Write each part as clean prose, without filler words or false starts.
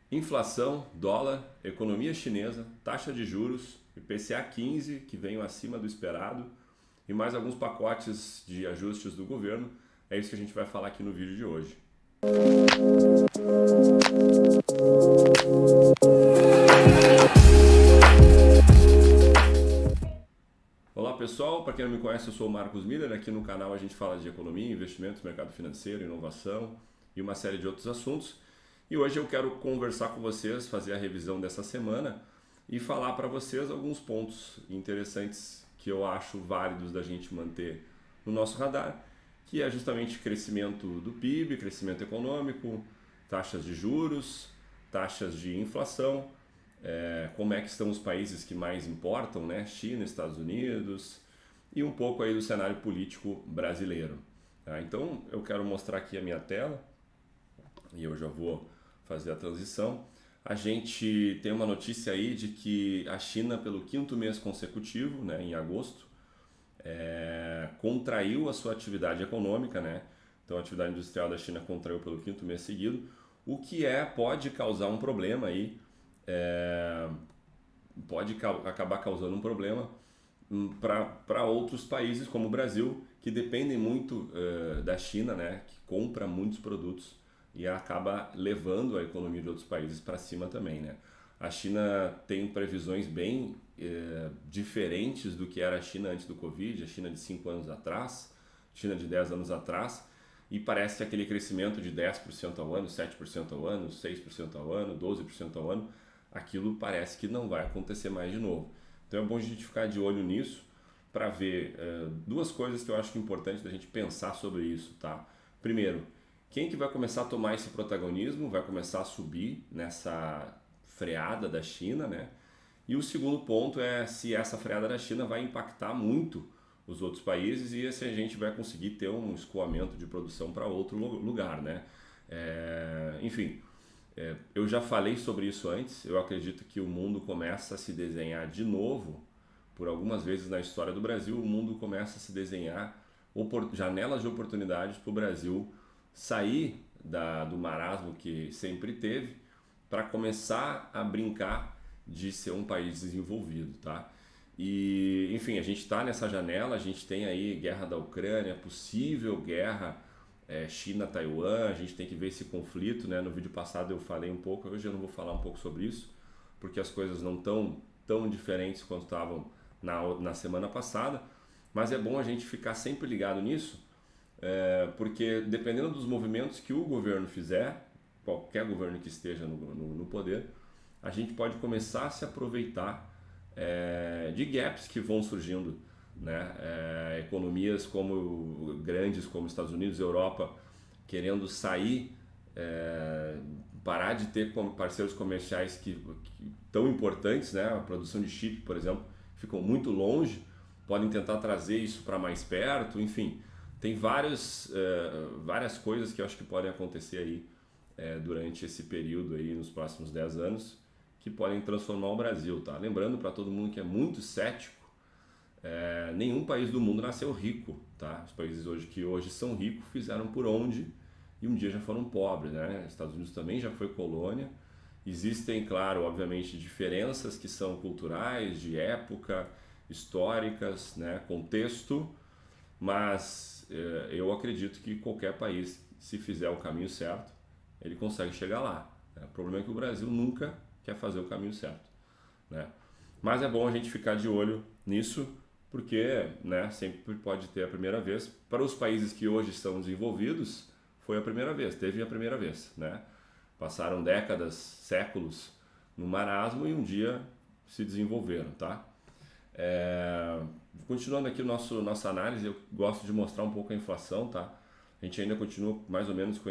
Inflação, dólar, economia chinesa, taxa de juros, IPCA 15, que veio acima do esperado, e mais alguns pacotes de ajustes do governo. É isso que a gente vai falar aqui no vídeo de hoje. Olá pessoal, para quem não me conhece, eu sou o Marcos Miller. Aqui no canal a gente fala de economia, investimentos, mercado financeiro, inovação e uma série de outros assuntos. E hoje eu quero conversar com vocês, fazer a revisão dessa semana e falar para vocês alguns pontos interessantes que eu acho válidos da gente manter no nosso radar, que é justamente crescimento do PIB, crescimento econômico, taxas de juros, taxas de inflação, como é que estão os países que mais importam, né? China, Estados Unidos, e um pouco aí do cenário político brasileiro. Tá? Então eu quero mostrar aqui a minha tela e eu já vou fazer a transição. A gente tem uma notícia aí de que a China, pelo quinto mês consecutivo, né, em agosto, contraiu a sua atividade econômica, né? Então a atividade industrial da China contraiu pelo quinto mês seguido, o que pode causar um problema aí, acabar causando um problema para outros países como o Brasil, que dependem muito da China, né? Que compra muitos produtos e acaba levando a economia de outros países para cima também, né? A China tem previsões bem diferentes do que era a China antes do Covid, a China de 5 anos atrás, a China de 10 anos atrás, e parece que aquele crescimento de 10% ao ano, 7% ao ano, 6% ao ano, 12% ao ano, aquilo parece que não vai acontecer mais de novo. Então é bom a gente ficar de olho nisso para ver duas coisas que eu acho que é importante da gente pensar sobre isso, tá? Primeiro, quem que vai começar a tomar esse protagonismo, vai começar a subir nessa freada da China, né? E o segundo ponto é se essa freada da China vai impactar muito os outros países e se a gente vai conseguir ter um escoamento de produção para outro lugar, né? Enfim, eu já falei sobre isso antes. Eu acredito que o mundo começa a se desenhar de novo. Por algumas vezes na história do Brasil, o mundo começa a se desenhar janelas de oportunidades para o Brasil sair do marasmo que sempre teve para começar a brincar de ser um país desenvolvido, tá? E, enfim, a gente está nessa janela, a gente tem aí guerra da Ucrânia, possível guerra China-Taiwan, a gente tem que ver esse conflito, né? No vídeo passado eu falei um pouco, hoje eu não vou falar um pouco sobre isso, porque as coisas não estão tão diferentes quanto estavam na semana passada, mas é bom a gente ficar sempre ligado nisso, porque dependendo dos movimentos que o governo fizer, qualquer governo que esteja no poder, a gente pode começar a se aproveitar de gaps que vão surgindo, né? Economias grandes como Estados Unidos, Europa, querendo sair, parar de ter parceiros comerciais que tão importantes, né? A produção de chip, por exemplo, ficou muito longe, podem tentar trazer isso para mais perto, enfim, tem várias coisas que eu acho que podem acontecer aí durante esse período aí, nos próximos 10 anos, que podem transformar o Brasil, tá? Lembrando para todo mundo que é muito cético, nenhum país do mundo nasceu rico, tá? Os países que hoje são ricos fizeram por onde e um dia já foram pobres, né? Estados Unidos também já foi colônia. Existem, claro, obviamente, diferenças que são culturais, de época, históricas, né? Contexto, mas eu acredito que qualquer país, se fizer o caminho certo, ele consegue chegar lá, né? O problema é que o Brasil nunca quer fazer o caminho certo, né? Mas é bom a gente ficar de olho nisso, porque, né, sempre pode ter a primeira vez. Para os países que hoje estão desenvolvidos, foi a primeira vez, teve a primeira vez, né? Passaram décadas, séculos no marasmo e um dia se desenvolveram, tá? Continuando aqui nossa análise, eu gosto de mostrar um pouco a inflação, tá? A gente ainda continua mais ou menos com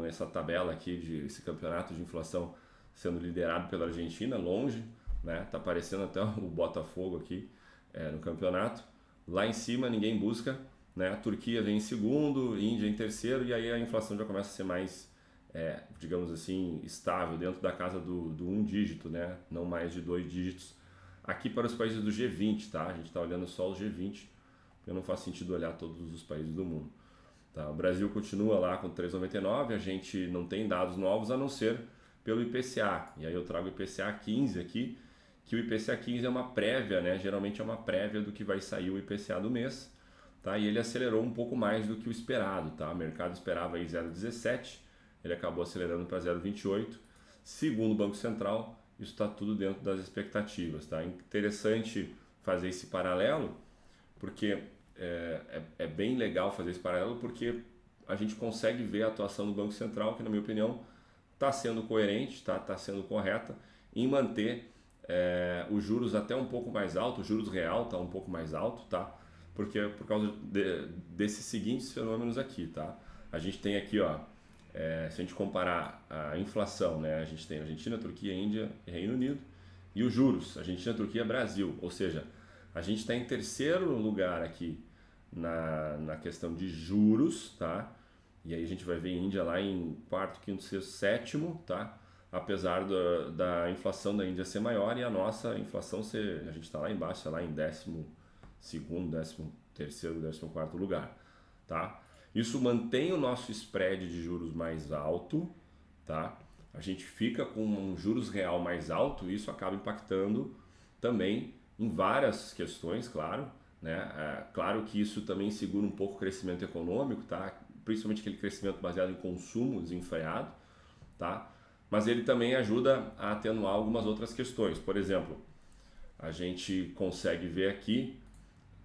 essa tabela aqui esse campeonato de inflação sendo liderado pela Argentina, longe, né? Tá aparecendo até o Botafogo aqui no campeonato. Lá em cima ninguém busca, né? A Turquia vem em segundo, Índia em terceiro, e aí a inflação já começa a ser mais, digamos assim, estável, dentro da casa do um dígito, né? Não mais de 2 dígitos. Aqui para os países do G20, tá? A gente está olhando só os G20, porque não faz sentido olhar todos os países do mundo. Tá? O Brasil continua lá com 3,99, a gente não tem dados novos, a não ser pelo IPCA. E aí eu trago o IPCA 15 aqui, que o IPCA 15 é uma prévia, né? Geralmente é uma prévia do que vai sair o IPCA do mês, tá? E ele acelerou um pouco mais do que o esperado, tá? O mercado esperava aí 0,17, ele acabou acelerando para 0,28. Segundo o Banco Central, isso está tudo dentro das expectativas, tá? Interessante fazer esse paralelo, porque é bem legal fazer esse paralelo, porque a gente consegue ver a atuação do Banco Central, que na minha opinião está sendo coerente, tá sendo correta em manter os juros até um pouco mais alto, o juros real está um pouco mais alto, tá? Porque por causa desses seguintes fenômenos aqui, tá? A gente tem aqui, ó, se a gente comparar a inflação, né? A gente tem Argentina, Turquia, Índia e Reino Unido, e os juros, Argentina, Turquia, Brasil, ou seja, a gente está em terceiro lugar aqui na questão de juros, tá? E aí a gente vai ver a Índia lá em quarto, quinto, sexto, sétimo, tá? Apesar da inflação da Índia ser maior e a nossa inflação ser, a gente está lá embaixo, lá em 12º, 13º, 14º lugar, tá? Isso mantém o nosso spread de juros mais alto, tá? A gente fica com um juros real mais alto e isso acaba impactando também em várias questões, claro, né? Claro que isso também segura um pouco o crescimento econômico, tá? Principalmente aquele crescimento baseado em consumo desenfreado, tá? Mas ele também ajuda a atenuar algumas outras questões. Por exemplo, a gente consegue ver aqui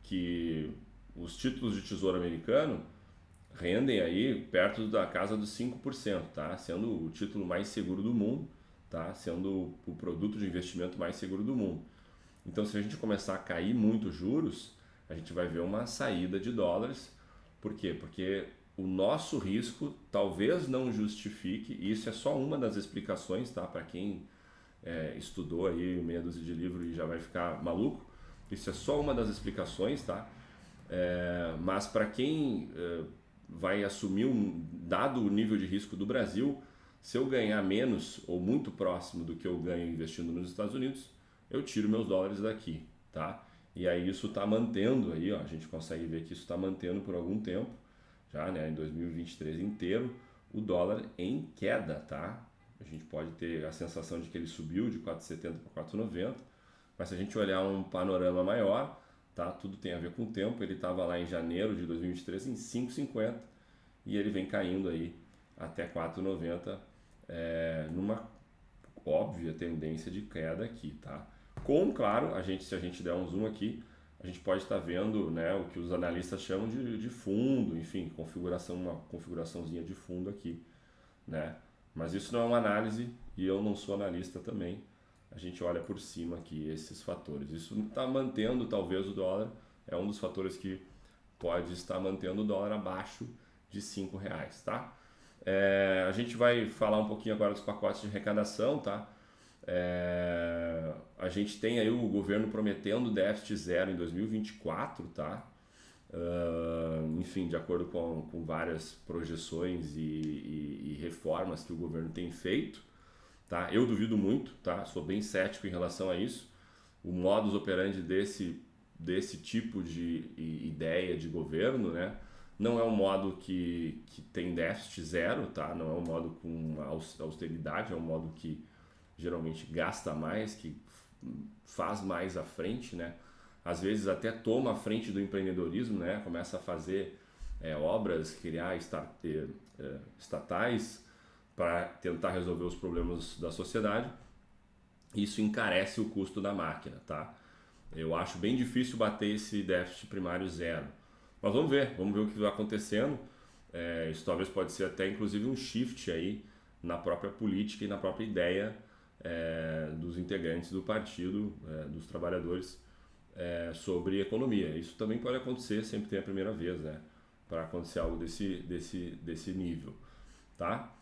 que os títulos de tesouro americano rendem aí perto da casa dos 5%, tá? Sendo o título mais seguro do mundo, tá? Sendo o produto de investimento mais seguro do mundo. Então, se a gente começar a cair muito os juros, a gente vai ver uma saída de dólares. Por quê? Porque o nosso risco talvez não justifique, e isso é só uma das explicações, tá? Para quem estudou aí meia dúzia de livro e já vai ficar maluco, isso é só uma das explicações, tá? Mas para quem vai assumir dado o nível de risco do Brasil, se eu ganhar menos ou muito próximo do que eu ganho investindo nos Estados Unidos, eu tiro meus dólares daqui, tá? E aí isso está mantendo aí, ó, a gente consegue ver que isso está mantendo por algum tempo, já, né, em 2023 inteiro, o dólar em queda, tá? A gente pode ter a sensação de que ele subiu de 4,70 para 4,90, mas se a gente olhar um panorama maior, tá? Tudo tem a ver com o tempo, ele estava lá em janeiro de 2023 em 5,50 e ele vem caindo aí até 4,90, numa óbvia tendência de queda aqui, tá? Claro, se a gente der um zoom aqui, a gente pode estar vendo, né, o que os analistas chamam de fundo, enfim, uma configuraçãozinha de fundo aqui, né? Mas isso não é uma análise e eu não sou analista também. A gente olha por cima aqui esses fatores. Isso está mantendo talvez o dólar, é um dos fatores que pode estar mantendo o dólar abaixo de R$5, tá? A gente vai falar um pouquinho agora dos pacotes de arrecadação, tá? A gente tem aí o governo prometendo déficit zero em 2024, tá? Enfim, de acordo com várias projeções e reformas que o governo tem feito, tá? Eu duvido muito, tá? Sou bem cético em relação a isso. O modus operandi desse tipo de ideia de governo, né? Não é um modo que tem déficit zero, tá? Não é um modo com austeridade, é um modo que geralmente gasta mais, que faz mais à frente, né? Às vezes até toma à frente do empreendedorismo, né? Começa a fazer obras, criar estatais para tentar resolver os problemas da sociedade. Isso encarece o custo da máquina, tá? Eu acho bem difícil bater esse déficit primário zero. Mas vamos ver o que vai acontecendo. Isso talvez pode ser até inclusive um shift aí na própria política e na própria ideia dos integrantes do partido, dos trabalhadores, sobre economia. Isso também pode acontecer, sempre tem a primeira vez, né? Para acontecer algo desse nível, tá?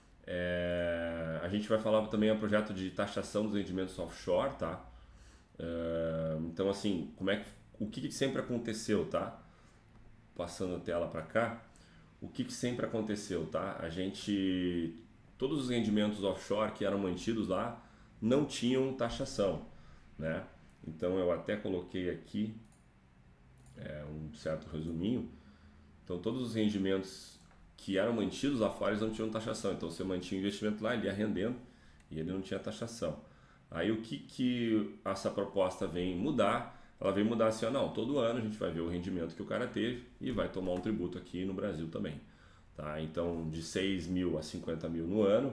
A gente vai falar também do projeto de taxação dos rendimentos offshore, tá? Então, assim, o que sempre aconteceu, tá? Passando a tela para cá, o que sempre aconteceu, tá? Todos os rendimentos offshore que eram mantidos lá não tinham taxação, né? Então eu até coloquei aqui um certo resuminho. Então todos os rendimentos que eram mantidos lá fora eles não tinham taxação. Então você mantinha o investimento lá, ele ia rendendo e ele não tinha taxação. Aí o que essa proposta vem mudar? Ela vem mudar assim, não, todo ano a gente vai ver o rendimento que o cara teve e vai tomar um tributo aqui no Brasil também. Tá? Então, de 6 mil a 50 mil no ano,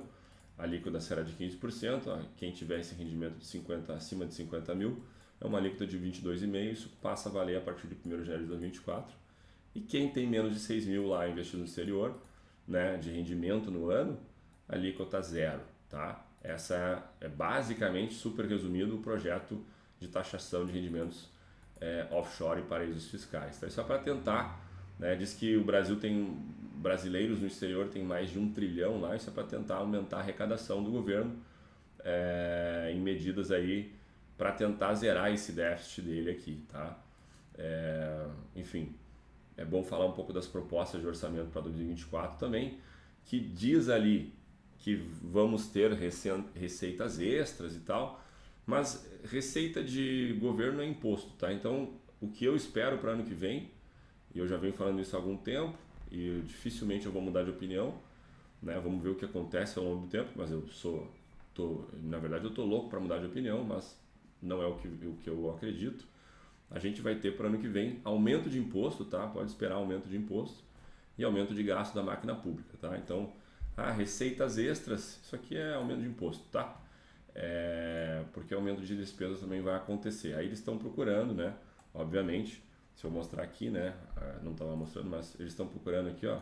a alíquota será de 15%. Quem tiver esse rendimento de 50, acima de 50 mil, é uma alíquota de 22,5%. Isso passa a valer a partir de 1º de janeiro de 2024. E quem tem menos de 6 mil lá investido no exterior, né, de rendimento no ano, a alíquota zero. Tá? Essa é basicamente, super resumido, o projeto de taxação de rendimentos offshore e paraísos fiscais. Então, isso é para tentar, né, diz que o Brasil tem, brasileiros no exterior tem mais de 1 trilhão lá, isso é para tentar aumentar a arrecadação do governo em medidas aí para tentar zerar esse déficit dele aqui, tá? Enfim, é bom falar um pouco das propostas de orçamento para 2024 também, que diz ali que vamos ter receitas extras e tal, mas receita de governo é imposto, tá? Então, o que eu espero para ano que vem, e eu já venho falando isso há algum tempo, e dificilmente eu vou mudar de opinião, né? Vamos ver o que acontece ao longo do tempo, mas na verdade eu tô louco para mudar de opinião, mas não é o que eu acredito. A gente vai ter para ano que vem aumento de imposto, tá? Pode esperar aumento de imposto e aumento de gasto da máquina pública, tá? Então, receitas extras, isso aqui é aumento de imposto, tá? Porque aumento de despesas também vai acontecer. Aí eles estão procurando, né? Obviamente, se eu mostrar aqui, né? Não estava mostrando, mas eles estão procurando aqui, ó,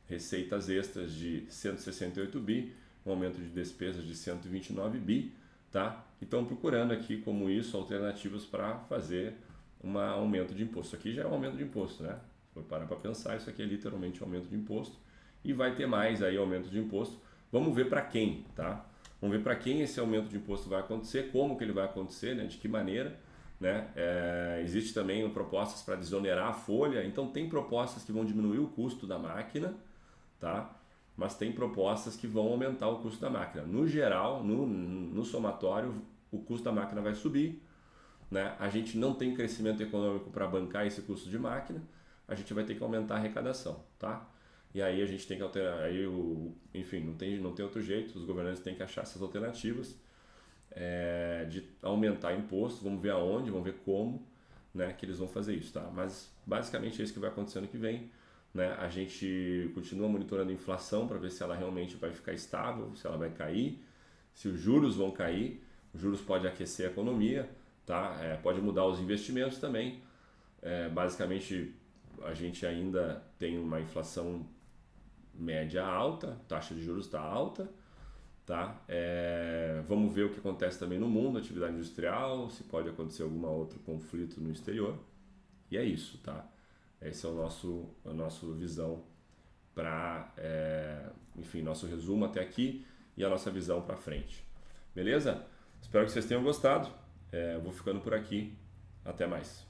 receitas extras de 168 bi, um aumento de despesas de 129 bi, tá? E estão procurando aqui, como isso, alternativas para fazer um aumento de imposto. Isso aqui já é um aumento de imposto, né? Se for parar para pensar, isso aqui é literalmente um aumento de imposto. E vai ter mais aí aumento de imposto. Vamos ver para quem, tá? Vamos ver para quem esse aumento de imposto vai acontecer, como que ele vai acontecer, né? De que maneira, né? Existe também propostas para desonerar a folha, então tem propostas que vão diminuir o custo da máquina, tá? Mas tem propostas que vão aumentar o custo da máquina. No geral, no somatório, o custo da máquina vai subir, né? A gente não tem crescimento econômico para bancar esse custo de máquina, a gente vai ter que aumentar a arrecadação, tá? E aí a gente tem que alterar, enfim, não tem outro jeito, os governantes têm que achar essas alternativas de aumentar imposto, vamos ver aonde, vamos ver como, né, que eles vão fazer isso, tá? Mas basicamente é isso que vai acontecer ano que vem, né? A gente continua monitorando a inflação para ver se ela realmente vai ficar estável, se ela vai cair, se os juros vão cair, os juros podem aquecer a economia, tá? Pode mudar os investimentos também, basicamente a gente ainda tem uma inflação média alta, taxa de juros está alta, tá? Vamos ver o que acontece também no mundo, atividade industrial, se pode acontecer algum outro conflito no exterior, e é isso, tá? Esse é a nossa visão para, enfim, nosso resumo até aqui e a nossa visão para frente, beleza? Espero que vocês tenham gostado, vou ficando por aqui, até mais.